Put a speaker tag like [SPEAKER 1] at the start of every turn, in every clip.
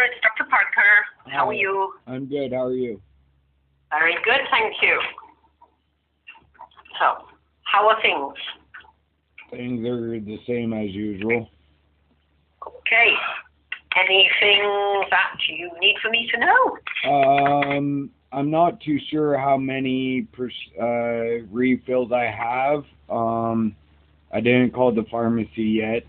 [SPEAKER 1] it's Dr. Parker. How are you?
[SPEAKER 2] I'm good. How are you?
[SPEAKER 1] Very good, thank you. So, how are things?
[SPEAKER 2] Things are the same as usual.
[SPEAKER 1] Okay. Anything that you need for me to know?
[SPEAKER 2] I'm not too sure how many refills I have. I didn't call the pharmacy yet.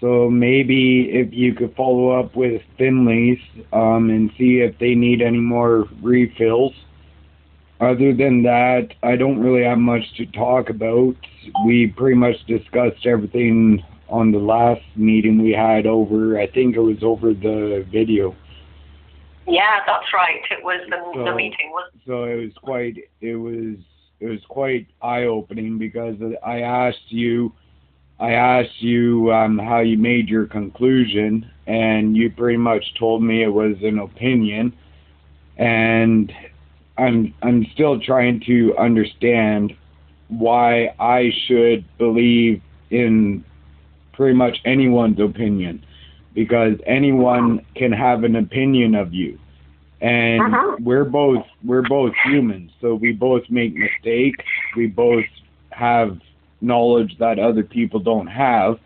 [SPEAKER 2] So maybe if you could follow up with Finley's and see if they need any more refills. Other than that, I don't really have much to talk about. We pretty much discussed everything on the last meeting we had over, I think it was over the video.
[SPEAKER 1] Yeah, that's right. It was the meeting.
[SPEAKER 2] So it was quite eye-opening because I asked you how you made your conclusion, and you pretty much told me it was an opinion, and I'm still trying to understand why I should believe in pretty much anyone's opinion, because anyone can have an opinion of you, and we're both humans, so we both make mistakes, we both have knowledge that other people don't have.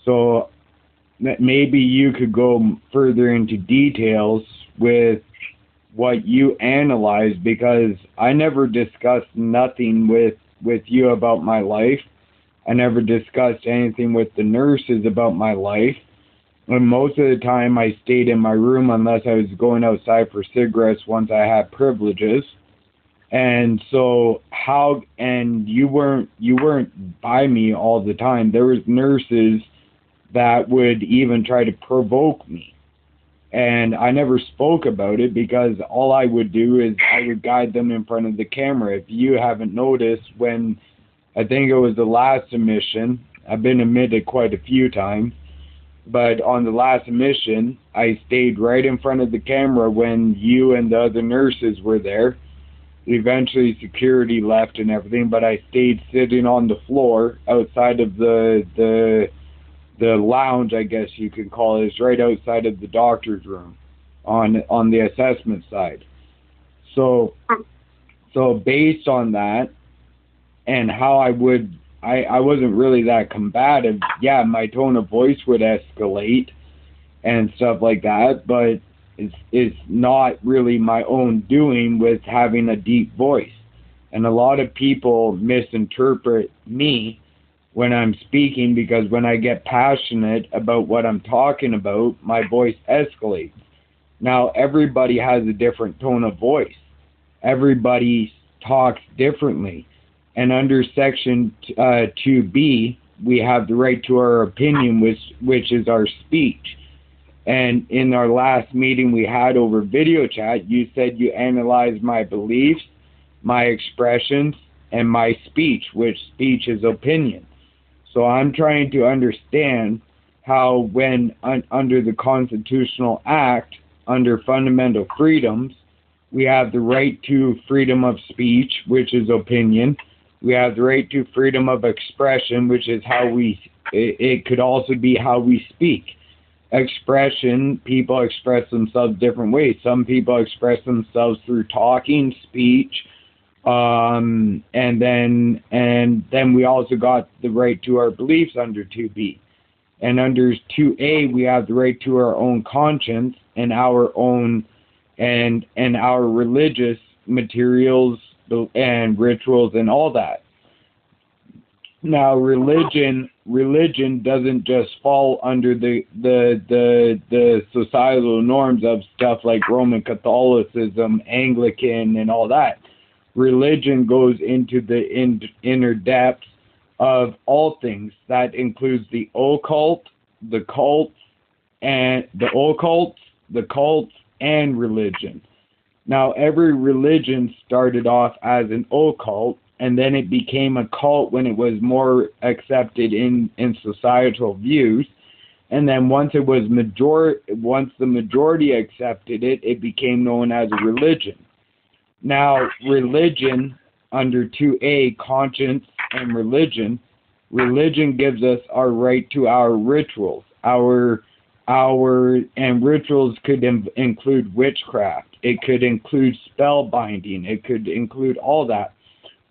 [SPEAKER 2] So maybe you could go further into details with what you analyzed, because I never discussed nothing with you about my life. I never discussed anything with the nurses about my life. And most of the time I stayed in my room unless I was going outside for cigarettes once I had privileges. And so you weren't by me all the time. There was nurses that would even try to provoke me. And I never spoke about it because all I would do is I would guide them in front of the camera. If you haven't noticed, when I think it was the last admission, I've been admitted quite a few times, but on the last admission, I stayed right in front of the camera when you and the other nurses were there. Eventually security left and everything, but I stayed sitting on the floor outside of the lounge, I guess you could call it. It's right outside of the doctor's room on the assessment side. So based on that and how I wasn't really that combative. Yeah, my tone of voice would escalate and stuff like that, but it's not really my own doing with having a deep voice. And a lot of people misinterpret me when I'm speaking, because when I get passionate about what I'm talking about, my voice escalates. Now, everybody has a different tone of voice. Everybody talks differently. And under Section 2B, we have the right to our opinion, which is our speech. And in our last meeting we had over video chat, you said you analyzed my beliefs, my expressions, and my speech, which speech is opinion. So I'm trying to understand how when under the Constitutional Act, under fundamental freedoms, we have the right to freedom of speech, which is opinion. We have the right to freedom of expression, which is it could also be how we speak. Expression, people express themselves different ways. Some people express themselves through talking, speech, and then we also got the right to our beliefs under 2B. And under 2A, we have the right to our own conscience and our own and our religious materials and rituals and all that. Now, religion doesn't just fall under the societal norms of stuff like Roman Catholicism, Anglican, and all that. Religion goes into the inner depths of all things. That includes the occult, the cults, and religion. Now, every religion started off as an occult, and then it became a cult when it was more accepted in societal views. And then once the majority accepted it, it became known as a religion. Now, religion under 2A, conscience and religion gives us our right to our rituals, our and rituals could include witchcraft. It could include spell binding. It could include all that,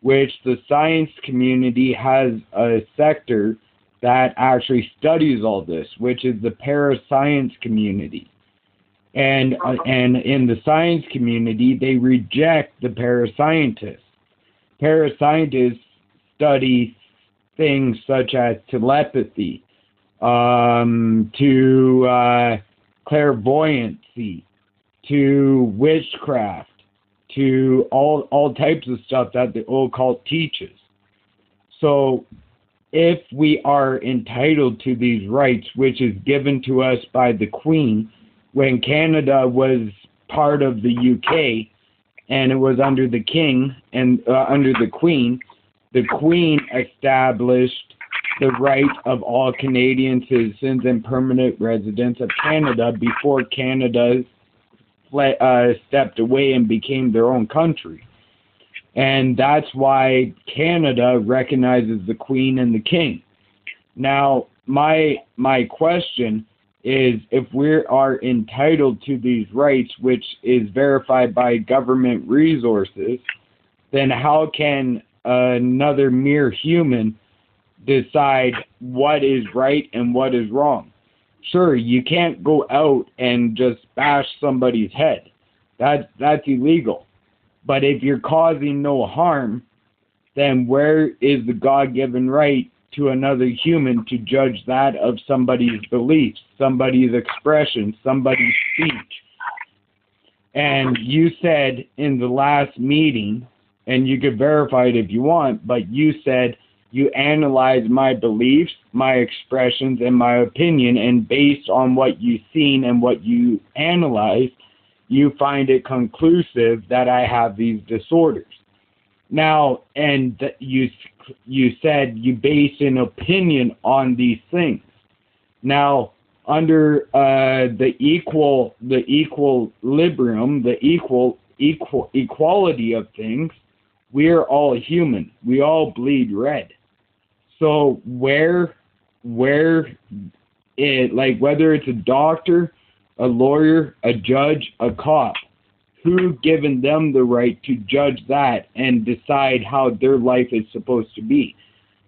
[SPEAKER 2] which the science community has a sector that actually studies all this, which is the parascience community. And in the science community, they reject the parascientists. Parascientists study things such as telepathy, to clairvoyancy, to witchcraft, to all types of stuff that the occult teaches. So if we are entitled to these rights, which is given to us by the Queen, when Canada was part of the UK and it was under the King and under the Queen established the right of all Canadian citizens and permanent residents of Canada before Canada stepped away and became their own country. And that's why Canada recognizes the Queen and the King. Now, my question is, if we are entitled to these rights, which is verified by government resources, then how can another mere human decide what is right and what is wrong? Sure, you can't go out and just bash somebody's head. That's illegal. But if you're causing no harm, then where is the God-given right to another human to judge that of somebody's beliefs, somebody's expression, somebody's speech? And you said in the last meeting, and you could verify it if you want, but you said you analyze my beliefs, my expressions, and my opinion, and based on what you've seen and what you analyze, you find it conclusive that I have these disorders. Now, and you said you base an opinion on these things. Now, under the equilibrium, the equality of things, we are all human. We all bleed red. So whether it's a doctor, a lawyer, a judge, a cop, who given them the right to judge that and decide how their life is supposed to be?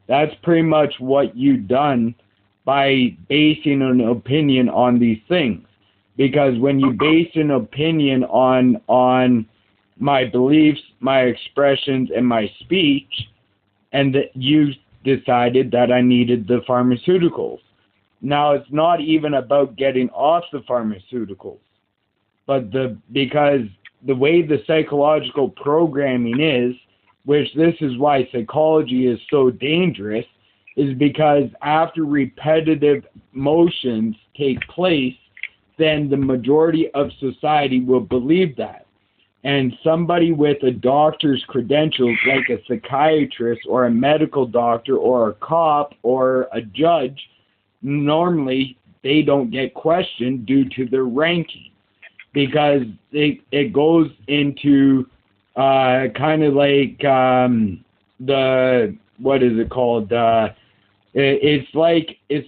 [SPEAKER 2] That's pretty much what you've done by basing an opinion on these things. Because when you base an opinion on my beliefs, my expressions, and my speech, and that you decided that I needed the pharmaceuticals. Now, it's not even about getting off the pharmaceuticals, but because the way the psychological programming is, which this is why psychology is so dangerous, is because after repetitive motions take place, then the majority of society will believe that. And somebody with a doctor's credentials, like a psychiatrist or a medical doctor or a cop or a judge, normally they don't get questioned due to their ranking, because it goes into kind of like what is it called? It's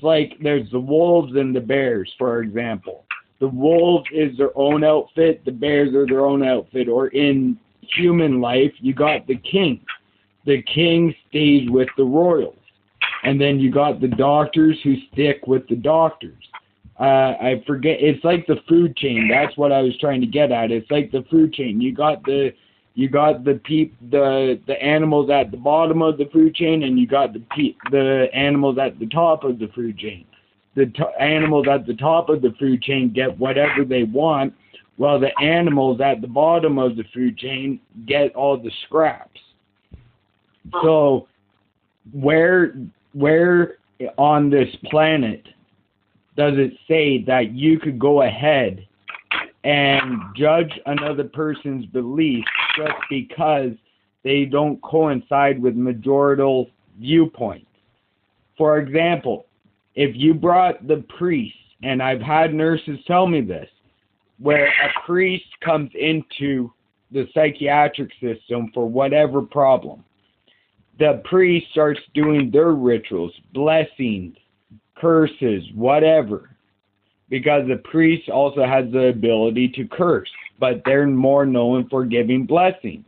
[SPEAKER 2] like there's the wolves and the bears, for example. The wolves is their own outfit, the bears are their own outfit. Or in human life, you got the king. The king stays with the royals. And then you got the doctors who stick with the doctors. I forget, it's like the food chain. That's what I was trying to get at. It's like the food chain. You got the animals at the bottom of the food chain, and you got the animals at the top of the food chain. The animals at the top of the food chain get whatever they want, while the animals at the bottom of the food chain get all the scraps. So where on this planet does it say that you could go ahead and judge another person's beliefs just because they don't coincide with majority viewpoints? For example, if you brought the priest, and I've had nurses tell me this, where a priest comes into the psychiatric system for whatever problem, the priest starts doing their rituals, blessings, curses, whatever. because a priest also has the ability to curse, but they're more known for giving blessings.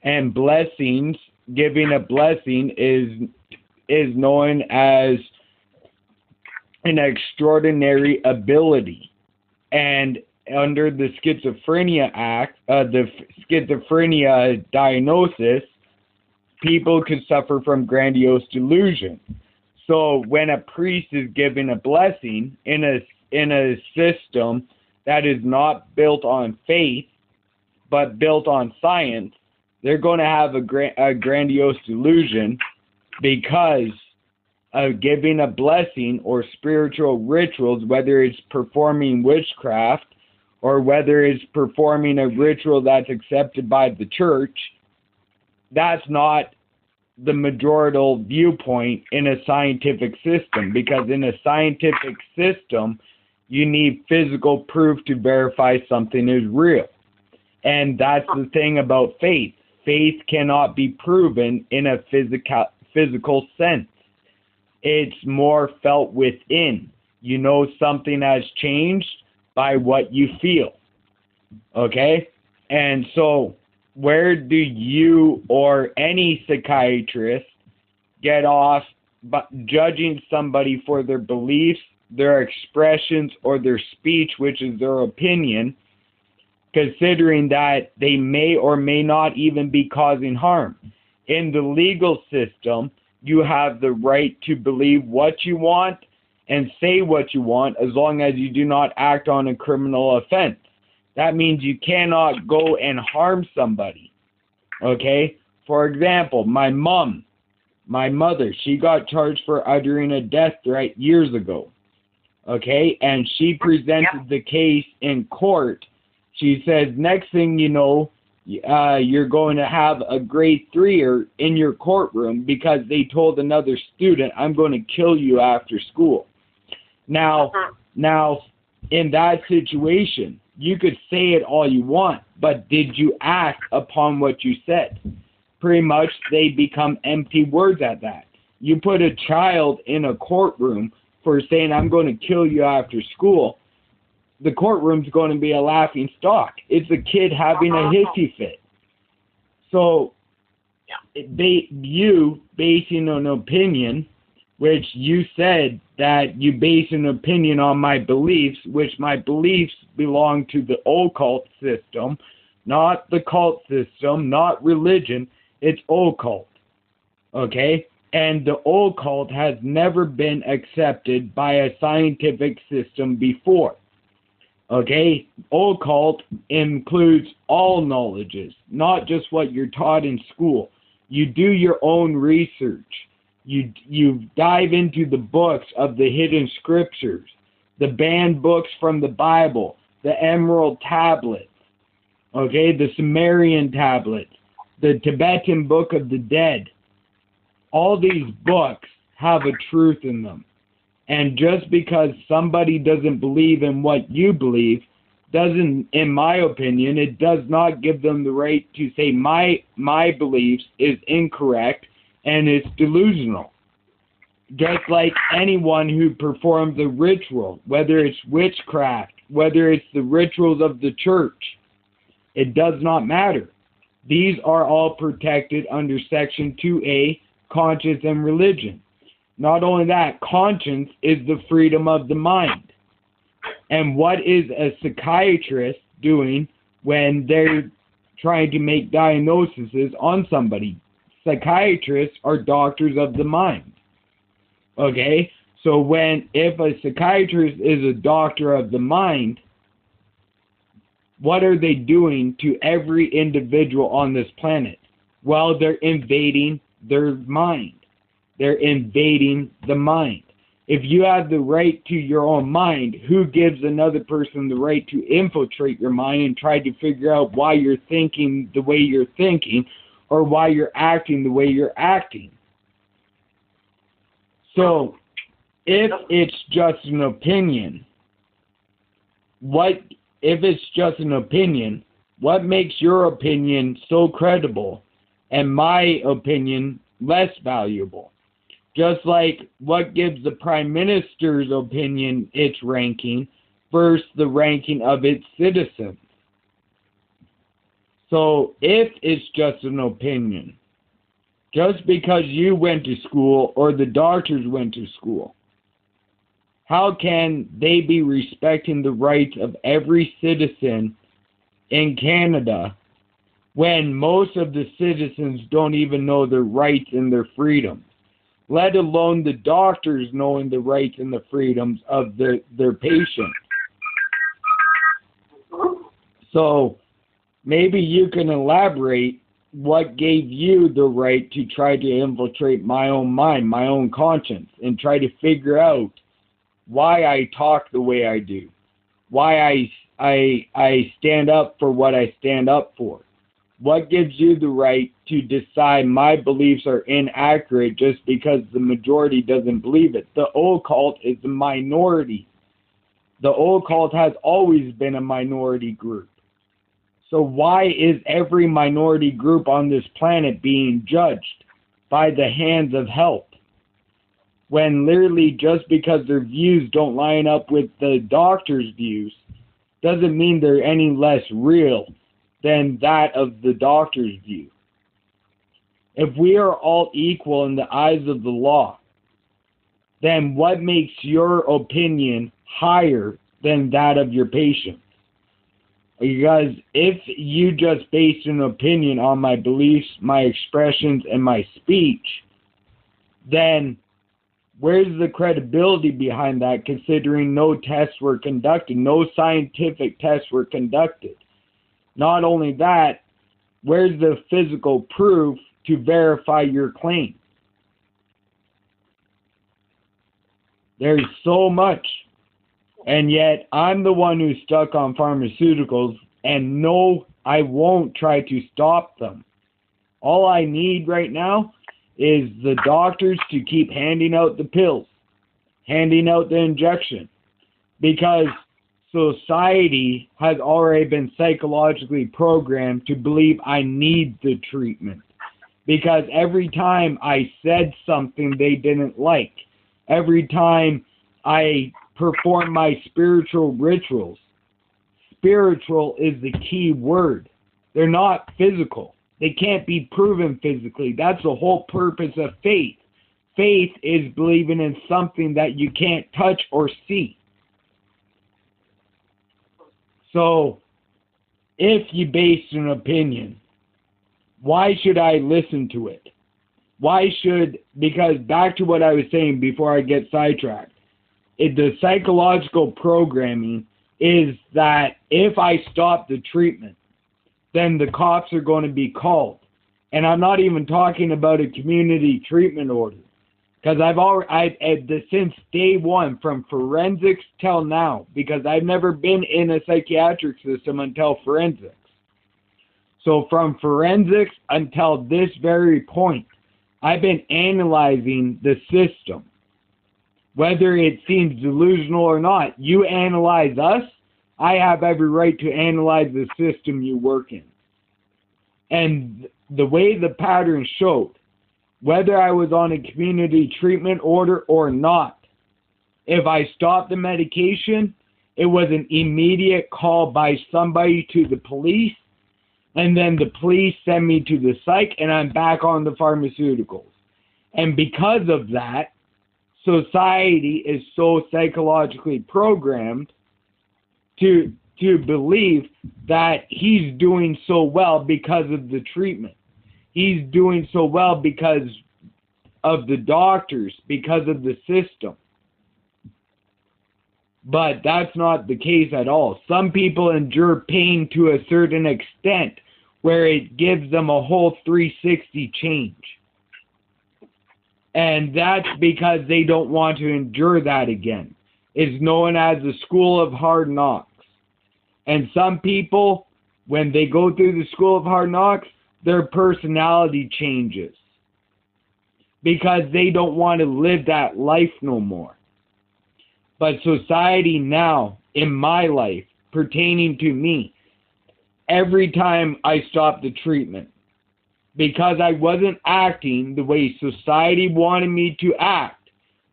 [SPEAKER 2] And blessings, giving a blessing is known as an extraordinary ability. And under the Schizophrenia Act, the schizophrenia diagnosis, people could suffer from grandiose delusion. So when a priest is given a blessing in a system that is not built on faith, but built on science, they're going to have a grandiose delusion, because of giving a blessing or spiritual rituals, whether it's performing witchcraft or whether it's performing a ritual that's accepted by the church, that's not the majority viewpoint in a scientific system, because in a scientific system, you need physical proof to verify something is real. And that's the thing about faith. Faith cannot be proven in a physical sense. It's more felt within. You know something has changed by what you feel. Okay? And so, where do you or any psychiatrist get off judging somebody for their beliefs, their expressions, or their speech, which is their opinion, considering that they may or may not even be causing harm? In the legal system, you have the right to believe what you want and say what you want, as long as you do not act on a criminal offense. That means you cannot go and harm somebody. Okay? For example, my mother, she got charged for uttering a death threat years ago. Okay? And she presented the case in court. She says, next thing you know, you're going to have a grade 3er in your courtroom because they told another student, I'm going to kill you after school. Now, in that situation, you could say it all you want, but did you act upon what you said? Pretty much, they become empty words at that. You put a child in a courtroom for saying, I'm going to kill you after school, the courtroom's going to be a laughing stock. It's a kid having a hissy fit. So, you basing an opinion, which you said that you base an opinion on my beliefs, which my beliefs belong to the occult system, not the cult system, not religion. It's occult. Okay? And the occult has never been accepted by a scientific system before. Okay? Occult includes all knowledges, not just what you're taught in school. You do your own research. You dive into the books of the hidden scriptures, the banned books from the Bible, the Emerald Tablets, okay, the Sumerian Tablets, the Tibetan Book of the Dead. All these books have a truth in them. And just because somebody doesn't believe in what you believe, doesn't, in my opinion, it does not give them the right to say my beliefs is incorrect and it's delusional. Just like anyone who performs a ritual, whether it's witchcraft, whether it's the rituals of the church, it does not matter. These are all protected under Section 2A, conscience and religion. Not only that, conscience is the freedom of the mind. And what is a psychiatrist doing when they're trying to make diagnoses on somebody? Psychiatrists are doctors of the mind. Okay? So if a psychiatrist is a doctor of the mind, what are they doing to every individual on this planet? Well, they're invading their mind. They're invading the mind. If you have the right to your own mind, who gives another person the right to infiltrate your mind and try to figure out why you're thinking the way you're thinking or why you're acting the way you're acting? So, if it's just an opinion, what makes your opinion so credible and my opinion less valuable? Just like what gives the Prime Minister's opinion its ranking versus the ranking of its citizens. So if it's just an opinion, just because you went to school or the doctors went to school, how can they be respecting the rights of every citizen in Canada when most of the citizens don't even know their rights and their freedoms, let alone the doctors knowing the rights and the freedoms of their patients? So maybe you can elaborate what gave you the right to try to infiltrate my own mind, my own conscience, and try to figure out why I talk the way I do, why I stand up for what I stand up for. What gives you the right to decide my beliefs are inaccurate just because the majority doesn't believe it? The occult is a minority. The occult has always been a minority group. So why is every minority group on this planet being judged by the hands of help? When literally just because their views don't line up with the doctor's views doesn't mean they're any less real than that of the doctor's view. If we are all equal in the eyes of the law, then what makes your opinion higher than that of your patient? Because if you just based an opinion on my beliefs, my expressions, and my speech, then where's the credibility behind that, considering no tests were conducted, no scientific tests were conducted? Not only that, where's the physical proof to verify your claim? There's so much. And yet, I'm the one who's stuck on pharmaceuticals, and no, I won't try to stop them. All I need right now is the doctors to keep handing out the pills, handing out the injection, because society has already been psychologically programmed to believe I need the treatment. Because every time I said something they didn't like, every time I perform my spiritual rituals. Spiritual is the key word. They're not physical. They can't be proven physically. That's the whole purpose of faith. Faith is believing in something that you can't touch or see. So, if you base an opinion, why should I listen to it? Because back to what I was saying before I get sidetracked, the psychological programming is that if I stop the treatment, then the cops are going to be called. And I'm not even talking about a community treatment order. Because since day one, from forensics till now, because I've never been in a psychiatric system until forensics. So from forensics until this very point, I've been analyzing the system. Whether it seems delusional or not, you analyze us, I have every right to analyze the system you work in. And the way the pattern showed, whether I was on a community treatment order or not, if I stopped the medication, it was an immediate call by somebody to the police, and then the police send me to the psych, and I'm back on the pharmaceuticals. And because of that, society is so psychologically programmed to believe that he's doing so well because of the treatment. He's doing so well because of the doctors, because of the system. But that's not the case at all. Some people endure pain to a certain extent where it gives them a whole 360 change. And that's because they don't want to endure that again. It's known as the school of hard knocks. And some people, when they go through the school of hard knocks, their personality changes. Because they don't want to live that life no more. But society now, in my life, pertaining to me, every time I stop the treatment, because I wasn't acting the way society wanted me to act,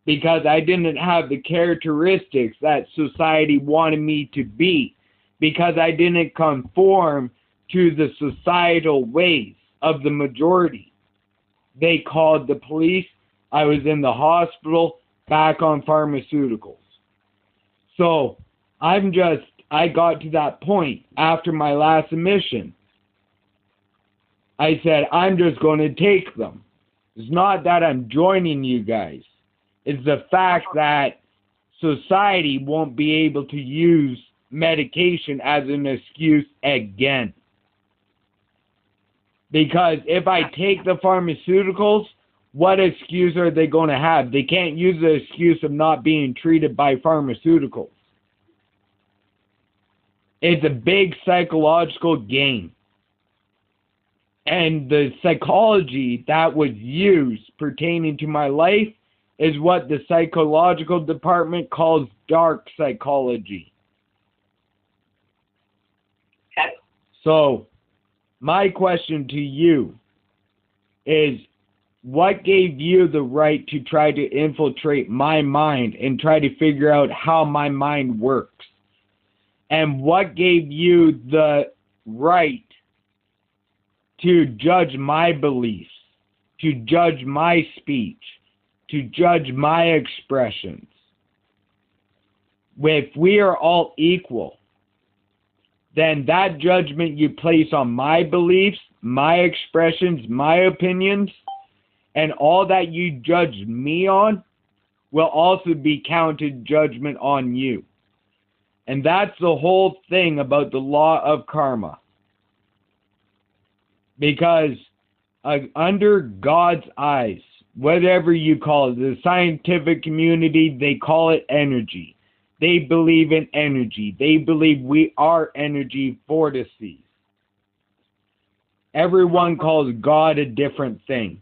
[SPEAKER 2] because I didn't have the characteristics that society wanted me to be, because I didn't conform to the societal ways of the majority. They called the police. I was in the hospital, back on pharmaceuticals. So I got to that point after my last admission. I said, I'm just going to take them. It's not that I'm joining you guys. It's the fact that society won't be able to use medication as an excuse again. Because if I take the pharmaceuticals, what excuse are they going to have? They can't use the excuse of not being treated by pharmaceuticals. It's a big psychological game. And the psychology that was used pertaining to my life is what the psychological department calls dark psychology.
[SPEAKER 1] Okay.
[SPEAKER 2] So, my question to you is, what gave you the right to try to infiltrate my mind and try to figure out how my mind works? And what gave you the right to judge my beliefs, to judge my speech, to judge my expressions? If we are all equal, then that judgment you place on my beliefs, my expressions, my opinions, and all that you judge me on will also be counted judgment on you. And that's the whole thing about the law of karma. Because under God's eyes, whatever you call it, the scientific community, they call it energy. They believe in energy. They believe we are energy vortices. Everyone calls God a different thing.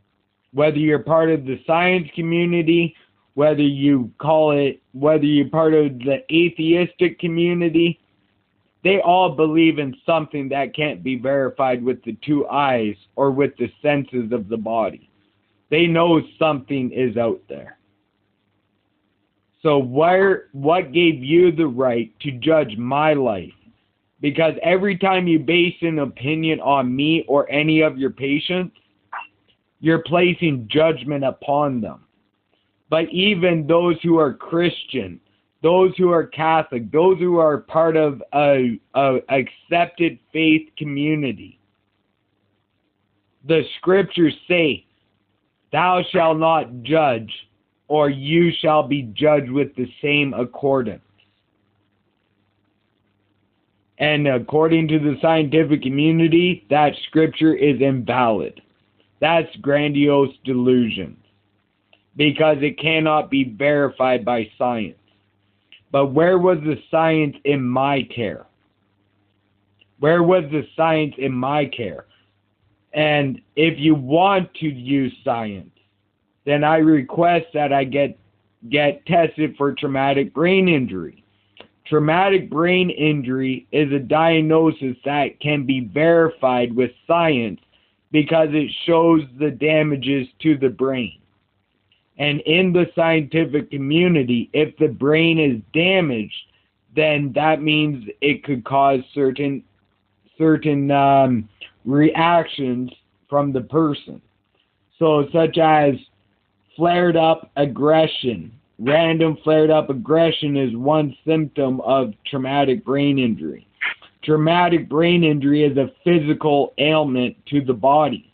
[SPEAKER 2] Whether you're part of the science community, whether you're part of the atheistic community, they all believe in something that can't be verified with the two eyes or with the senses of the body. They know something is out there. So what gave you the right to judge my life? Because every time you base an opinion on me or any of your patients, you're placing judgment upon them. But even those who are Christian, those who are Catholic, those who are part of a accepted faith community, the scriptures say, "Thou shalt not judge, or you shall be judged with the same accordance." And according to the scientific community, that scripture is invalid. That's grandiose delusion, because it cannot be verified by science. But where was the science in my care? Where was the science in my care? And if you want to use science, then I request that I get tested for traumatic brain injury. Traumatic brain injury is a diagnosis that can be verified with science because it shows the damages to the brain. And in the scientific community, if the brain is damaged, then that means it could cause certain reactions from the person. So such as flared up aggression. Random flared up aggression is one symptom of traumatic brain injury. Traumatic brain injury is a physical ailment to the body.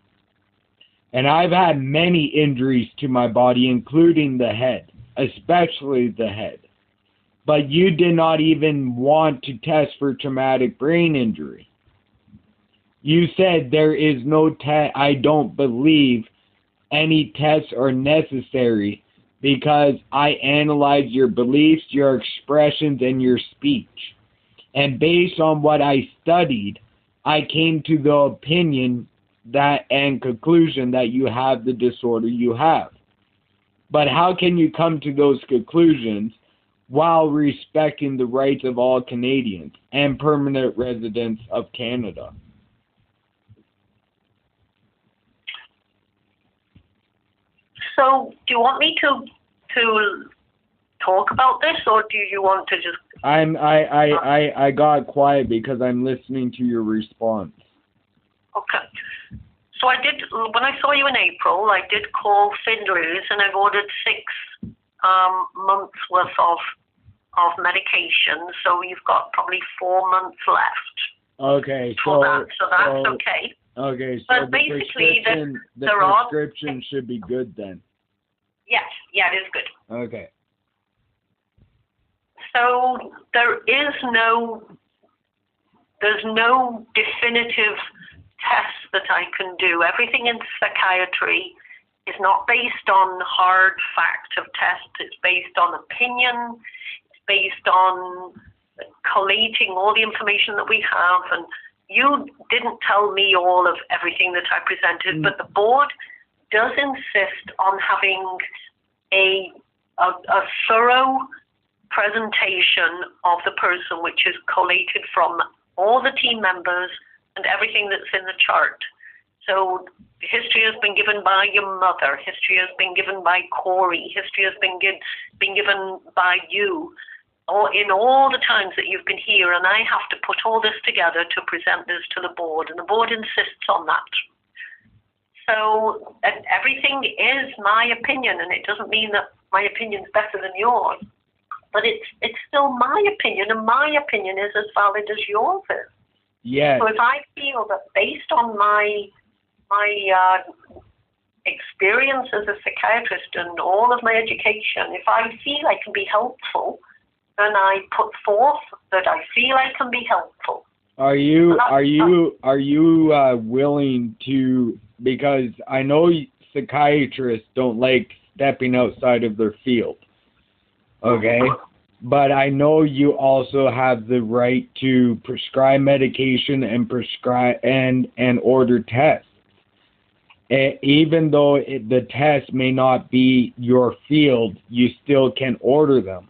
[SPEAKER 2] And I've had many injuries to my body, including the head, especially the head. But you did not even want to test for traumatic brain injury. You said there is no test. I don't believe any tests are necessary because I analyze your beliefs, your expressions, and your speech. And based on what I studied, I came to the opinion and conclusion that you have the disorder you have. But how can you come to those conclusions while respecting the rights of all Canadians and permanent residents of Canada?
[SPEAKER 1] So, do you want me to to talk about this, or do you want to just...
[SPEAKER 2] I got quiet because I'm listening to your response.
[SPEAKER 1] Okay. So I did, when I saw you in April, I did call Findlay's, and I've ordered 6 months worth of medication. So you've got probably 4 months left.
[SPEAKER 2] Okay.
[SPEAKER 1] For that. So that's okay.
[SPEAKER 2] Okay. So
[SPEAKER 1] but basically,
[SPEAKER 2] the prescription should be good then.
[SPEAKER 1] Yes. Yeah, it is good.
[SPEAKER 2] Okay.
[SPEAKER 1] So there's no definitive test that I can do. Everything in psychiatry is not based on hard fact of tests. It's based on opinion. It's based on collating all the information that we have. And you didn't tell me all of everything that I presented, but the board does insist on having a thorough presentation of the person, which is collated from all the team members and everything that's in the chart. So history has been given by your mother, history has been given by Corey, history has been given by you, or in all the times that you've been here, and I have to put all this together to present this to the board, and the board insists on that. So everything is my opinion, and it doesn't mean that my opinion's better than yours, but it's still my opinion, and my opinion is as valid as yours is.
[SPEAKER 2] Yes.
[SPEAKER 1] So if I feel that based on my experience as a psychiatrist and all of my education, if I feel I can be helpful, then I put forth that I feel I can be helpful.
[SPEAKER 2] Are you willing to, because I know psychiatrists don't like stepping outside of their field, okay? But I know you also have the right to prescribe medication and order tests. Even though the test may not be your field, you still can order them.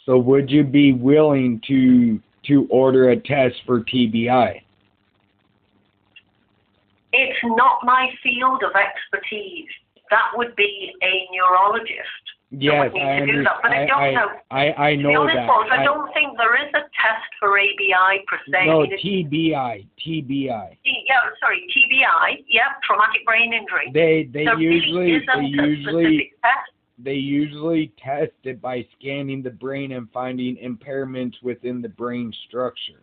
[SPEAKER 2] So would you be willing to order a test for TBI?
[SPEAKER 1] It's not my field of expertise. That would be a neurologist.
[SPEAKER 2] Yes, I understand.
[SPEAKER 1] But I don't know.
[SPEAKER 2] I know
[SPEAKER 1] to be honest,
[SPEAKER 2] that.
[SPEAKER 1] Paul, I don't think there is a test for ABI per se.
[SPEAKER 2] No, TBI. TBI.
[SPEAKER 1] Yeah, traumatic brain injury.
[SPEAKER 2] They usually test it by scanning the brain and finding impairments within the brain structure.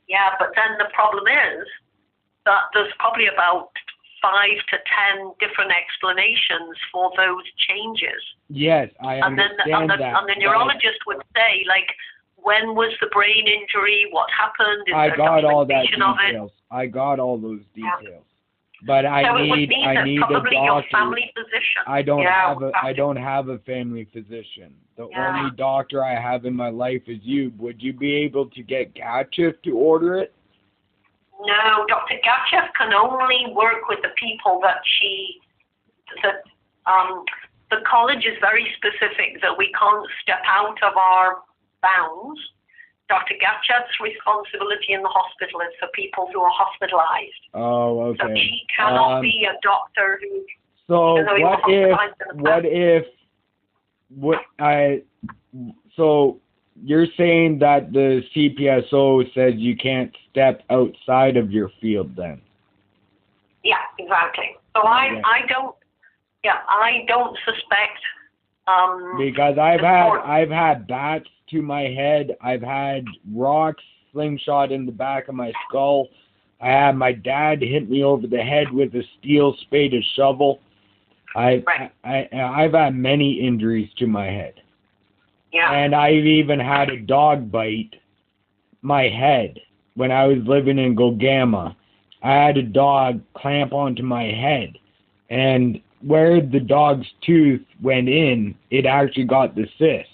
[SPEAKER 1] Yeah, but then the problem is that there's probably about 5 to 10 different explanations for those changes.
[SPEAKER 2] Yes, I understand that.
[SPEAKER 1] And the neurologist would say, like, when was the brain injury? What happened?
[SPEAKER 2] I got all that details. I got all those details. Yeah. But I need a doctor.
[SPEAKER 1] Your family physician.
[SPEAKER 2] I don't have a family physician. The only doctor I have in my life is you. Would you be able to get Gatchif to order it?
[SPEAKER 1] No, Dr. Gatchif can only work with the people that the college is very specific that we can't step out of our bounds. Dr. Gatchif's responsibility in the hospital is for people who are hospitalized.
[SPEAKER 2] Oh, okay.
[SPEAKER 1] So he cannot be a doctor who...
[SPEAKER 2] So you're saying that the CPSO says you can't step outside of your field then?
[SPEAKER 1] Yeah, exactly. So I don't suspect...
[SPEAKER 2] because I've had bats to my head. I've had rocks slingshot in the back of my skull. I had my dad hit me over the head with a steel spade and shovel. I've had many injuries to my head.
[SPEAKER 1] Yeah.
[SPEAKER 2] And I've even had a dog bite my head when I was living in Gogama. I had a dog clamp onto my head, and where the dog's tooth went in, it actually got the cyst.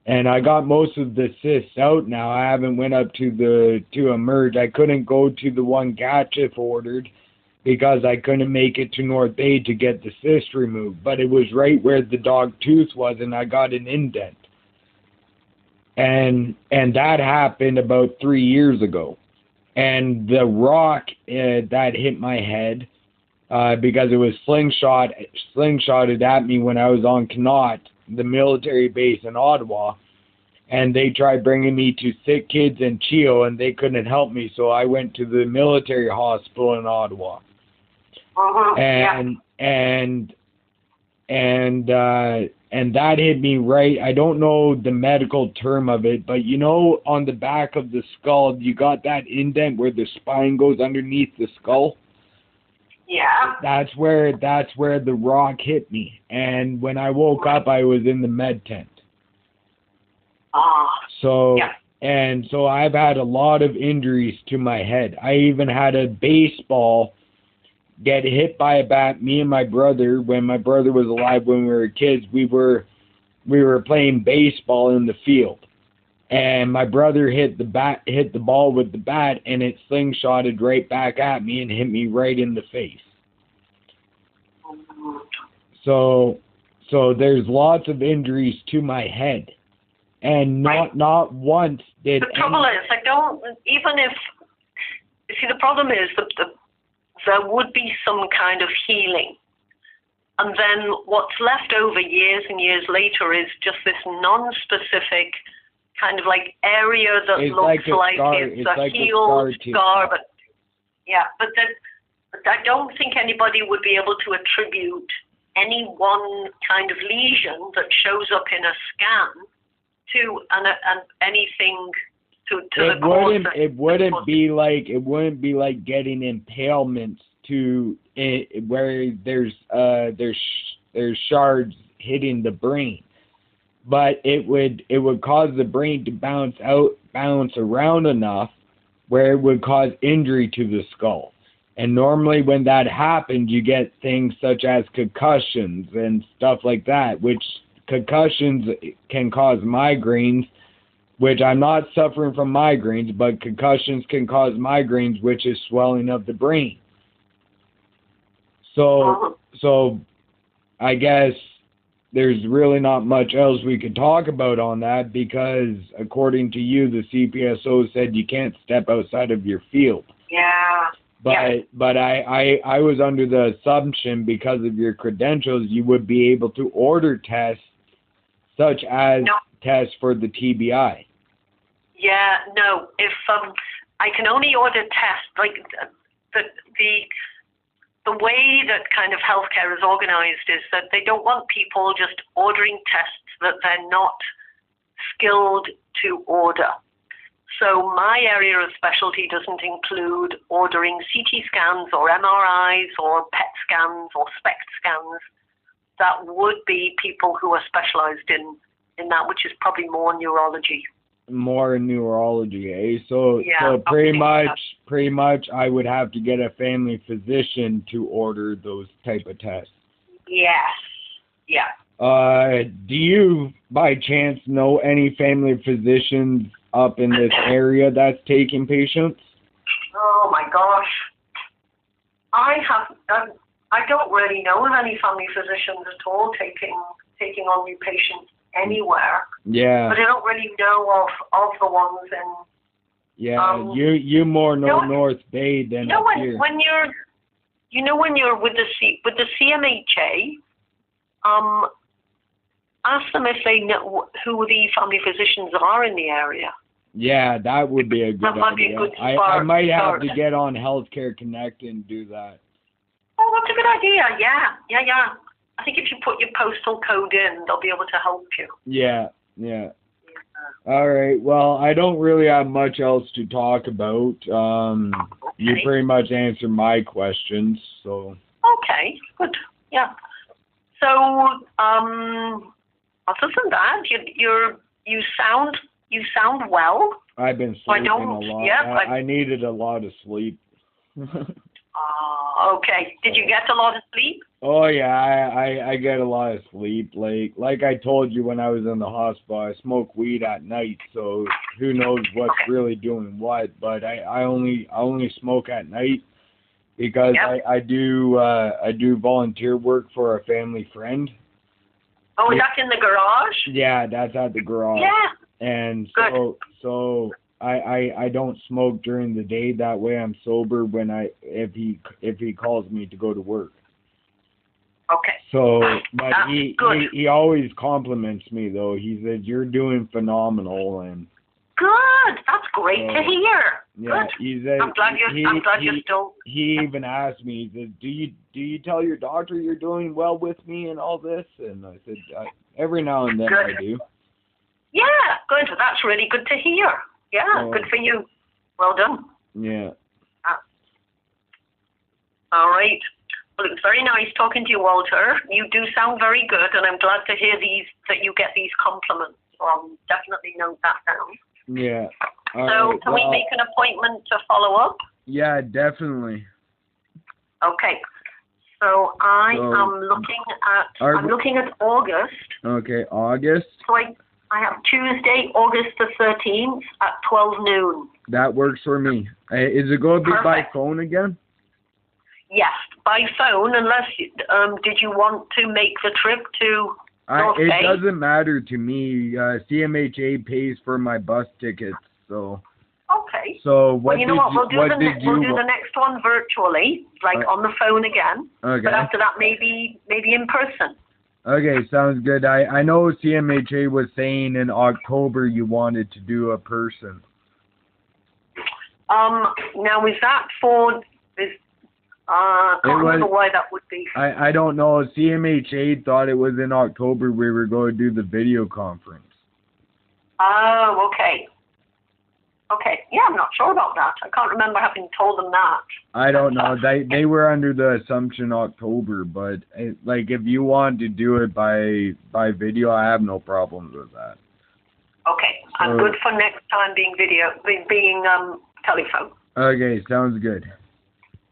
[SPEAKER 2] And I got most of the cysts out now. I haven't went up to emerge. I couldn't go to the one Gatchif ordered because I couldn't make it to North Bay to get the cyst removed. But it was right where the dog tooth was, and I got an indent. And that happened about 3 years ago. And the rock that hit my head, because it was slingshotted at me when I was on Connaught, the military base in Ottawa, and they tried bringing me to sick kids in Chio, and they couldn't help me, so I went to the military hospital in Ottawa. And that hit me right. I don't know the medical term of it, but you know, on the back of the skull, you got that indent where the spine goes underneath the skull.
[SPEAKER 1] Yeah.
[SPEAKER 2] That's where the rock hit me. And when I woke up, I was in the med tent. So I've had a lot of injuries to my head. I even had a baseball get hit by a bat. Me and my brother, when my brother was alive, when we were kids, we were playing baseball in the field, and my brother hit the ball with the bat, and it slingshotted right back at me and hit me right in the face. So there's lots of injuries to my head, and not once did.
[SPEAKER 1] The trouble is, the problem is that there would be some kind of healing. And then what's left over years and years later is just this non-specific kind of like area that looks like it's a healed scar. But I don't think anybody would be able to attribute any one kind of lesion that shows up in a scan to anything to the cause.
[SPEAKER 2] It wouldn't be like getting impalements to it, where there's shards hitting the brain, but it would cause the brain to bounce around enough where it would cause injury to the skull. And normally when that happens, you get things such as concussions and stuff like that, which concussions can cause migraines, which I'm not suffering from migraines, but concussions can cause migraines, which is swelling of the brain. So I guess there's really not much else we could talk about on that, because according to you, the CPSO said you can't step outside of your field.
[SPEAKER 1] Yeah.
[SPEAKER 2] But I was under the assumption, because of your credentials, you would be able to order tests such as tests for the TBI.
[SPEAKER 1] Yeah, no. If I can only order tests, like the way that kind of healthcare is organized is that they don't want people just ordering tests that they're not skilled to order. So my area of specialty doesn't include ordering CT scans or MRIs or PET scans or SPECT scans. That would be people who are specialized in that, which is probably more neurology.
[SPEAKER 2] More neurology, eh? So pretty much I would have to get a family physician to order those type of tests.
[SPEAKER 1] Yes. Yeah.
[SPEAKER 2] Do you by chance know any family physicians up in this area that's taking patients?
[SPEAKER 1] Oh my gosh. I don't really know of any family physicians at all taking on new patients anywhere.
[SPEAKER 2] Yeah.
[SPEAKER 1] But I don't really know of the ones in.
[SPEAKER 2] Yeah, you more know North Bay than up here.
[SPEAKER 1] When you're with the CMHA, ask them if they know who the family physicians are in the area.
[SPEAKER 2] Yeah, that would be a good idea.
[SPEAKER 1] That might be a good start.
[SPEAKER 2] I might have to get on Healthcare Connect and do that.
[SPEAKER 1] Oh, that's a good idea. Yeah. I think if you put your postal code in, they'll be able to help you.
[SPEAKER 2] Yeah. All right. Well, I don't really have much else to talk about.
[SPEAKER 1] Okay.
[SPEAKER 2] You pretty much answered my questions, so.
[SPEAKER 1] Okay, good. Yeah. So, other than that, you sound well.
[SPEAKER 2] I've been sleeping a lot.
[SPEAKER 1] Yeah,
[SPEAKER 2] I needed a lot of sleep.
[SPEAKER 1] Okay. Did you get a lot of sleep?
[SPEAKER 2] Oh yeah, I get a lot of sleep. Like I told you when I was in the hospital, I smoke weed at night, so who knows what's really doing what. But I only smoke at night because I do volunteer work for a family friend.
[SPEAKER 1] Oh, that's in the garage?
[SPEAKER 2] Yeah, that's at the garage.
[SPEAKER 1] Yeah.
[SPEAKER 2] And
[SPEAKER 1] good.
[SPEAKER 2] so I don't smoke during the day. That way I'm sober when if he calls me to go to work.
[SPEAKER 1] Okay.
[SPEAKER 2] So, but
[SPEAKER 1] That's good.
[SPEAKER 2] he always compliments me though. He says you're doing phenomenal, and
[SPEAKER 1] Good. That's great to hear.
[SPEAKER 2] yeah,
[SPEAKER 1] Good.
[SPEAKER 2] he said
[SPEAKER 1] I'm glad you're still.
[SPEAKER 2] he even asked me. He says, do you tell your doctor you're doing well with me and all this? And I said, every now and then
[SPEAKER 1] Good.
[SPEAKER 2] I do.
[SPEAKER 1] Yeah, good. That's really good to hear. Yeah, good for you. Well done.
[SPEAKER 2] Yeah.
[SPEAKER 1] All right. Well, it was very nice talking to you, Walter. You do sound very good, and I'm glad to hear that you get these compliments. So I'll definitely note that down.
[SPEAKER 2] Yeah.
[SPEAKER 1] So can we make an appointment to follow up?
[SPEAKER 2] Yeah, definitely.
[SPEAKER 1] Okay. So I'm looking at August.
[SPEAKER 2] Okay, August.
[SPEAKER 1] So I have Tuesday, August the 13th at 12 noon.
[SPEAKER 2] That works for me. Is it going to be by
[SPEAKER 1] Perfect.
[SPEAKER 2] phone again?
[SPEAKER 1] Yes, by phone, unless, did you want to make the trip to North Bay?
[SPEAKER 2] It doesn't matter to me. CMHA pays for my bus tickets, so.
[SPEAKER 1] Okay.
[SPEAKER 2] So what
[SPEAKER 1] you know what? We'll do
[SPEAKER 2] you
[SPEAKER 1] the next one virtually, on the phone again.
[SPEAKER 2] Okay.
[SPEAKER 1] But after that, maybe in person.
[SPEAKER 2] Okay, sounds good. I know CMHA was saying in October you wanted to do a person.
[SPEAKER 1] Now is that for this? I can't remember why that would be.
[SPEAKER 2] I don't know. CMHA thought it was in October we were going to do the video conference.
[SPEAKER 1] Oh, okay. Okay. Yeah, I'm not sure about that. I can't remember having told them that.
[SPEAKER 2] I don't know. They were under the assumption October, but if you want to do it by video, I have no problems with that.
[SPEAKER 1] Okay. I'm good for next time being telephone.
[SPEAKER 2] Okay, sounds good.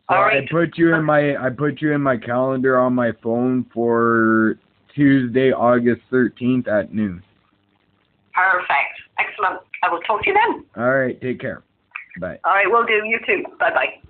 [SPEAKER 2] So
[SPEAKER 1] all right.
[SPEAKER 2] I put you in my calendar on my phone for Tuesday, August 13th at noon.
[SPEAKER 1] Perfect. Excellent. I will talk to you then.
[SPEAKER 2] All right, take care. Bye.
[SPEAKER 1] All right, will do. You too. Bye-bye.